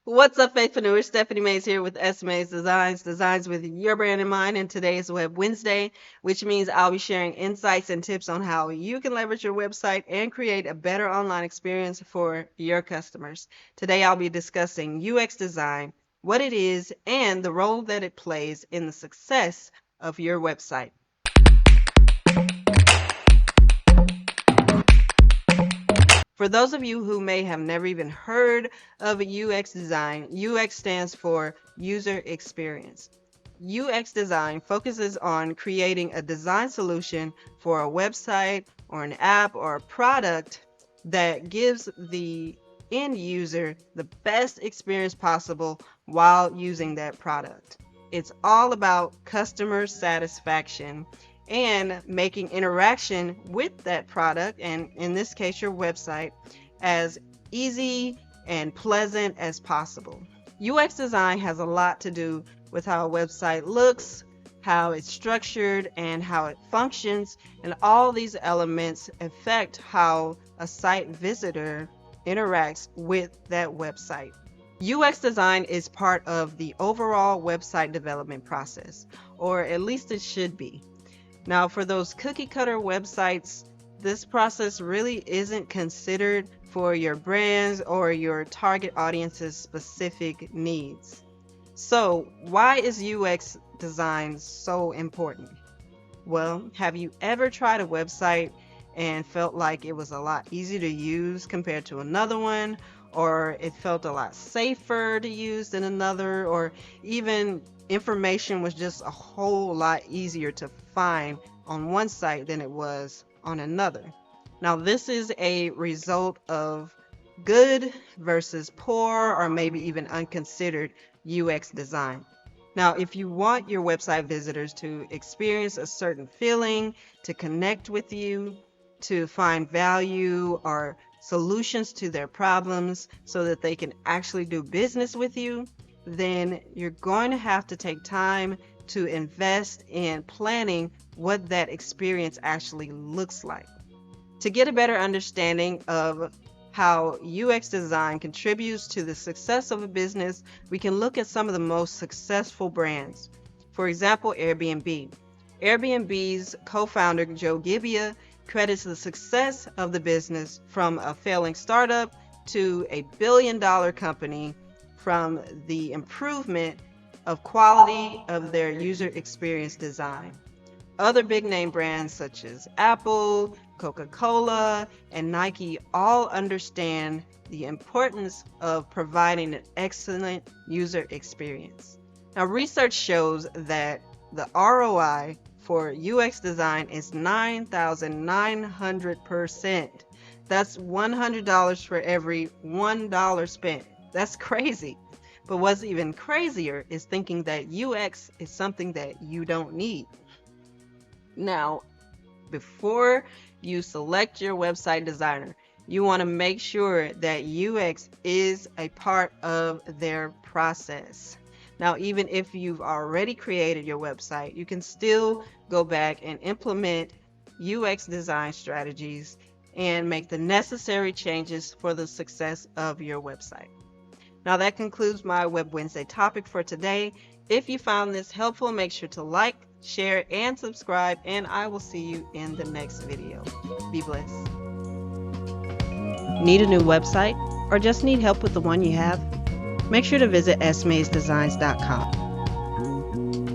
What's up, Faithpreneur? Stephanie Mays here with SMays Designs with your brand in mind. And today is Web Wednesday, which means I'll be sharing insights and tips on how you can leverage your website and create a better online experience for your customers. Today, I'll be discussing UX design, what it is, and the role that it plays in the success of your website. For those of you who may have never even heard of UX design, UX stands for user experience. UX design focuses on creating a design solution for a website or an app or a product that gives the end user the best experience possible while using that product. It's all about customer satisfaction and making interaction with that product, and in this case your website, as easy and pleasant as possible. UX design has a lot to do with how a website looks, how it's structured, and how it functions, and all these elements affect how a site visitor interacts with that website. UX design is part of the overall website development process, or at least it should be. Now, for those cookie cutter websites, this process really isn't considered for your brands or your target audience's specific needs. So, why is UX design so important? Well, have you ever tried a website and felt like it was a lot easier to use compared to another one, or it felt a lot safer to use than another, or even information was just a whole lot easier to find on one site than it was on another? Now, this is a result of good versus poor, or maybe even unconsidered UX design. Now, if you want your website visitors to experience a certain feeling, to connect with you, to find value or solutions to their problems so that they can actually do business with you, then you're going to have to take time to invest in planning what that experience actually looks like. To get a better understanding of how UX design contributes to the success of a business, we can look at some of the most successful brands. For example, Airbnb. Airbnb's co-founder, Joe Gebbia, credits the success of the business from a failing startup to a billion-dollar company from the improvement of quality of their user experience design. Other big name brands such as Apple, Coca-Cola, and Nike all understand the importance of providing an excellent user experience. Now, research shows that the ROI for UX design is 9,900%. That's $100 for every $1 spent. That's crazy. But what's even crazier is thinking that UX is something that you don't need. Now, before you select your website designer, you want to make sure that UX is a part of their process. Now, even if you've already created your website, you can still go back and implement UX design strategies and make the necessary changes for the success of your website. Now, that concludes my Web Wednesday topic for today. If you found this helpful, make sure to like, share, and subscribe, and I will see you in the next video. Be blessed. Need a new website or just need help with the one you have? Make sure to visit SMaysDesigns.com.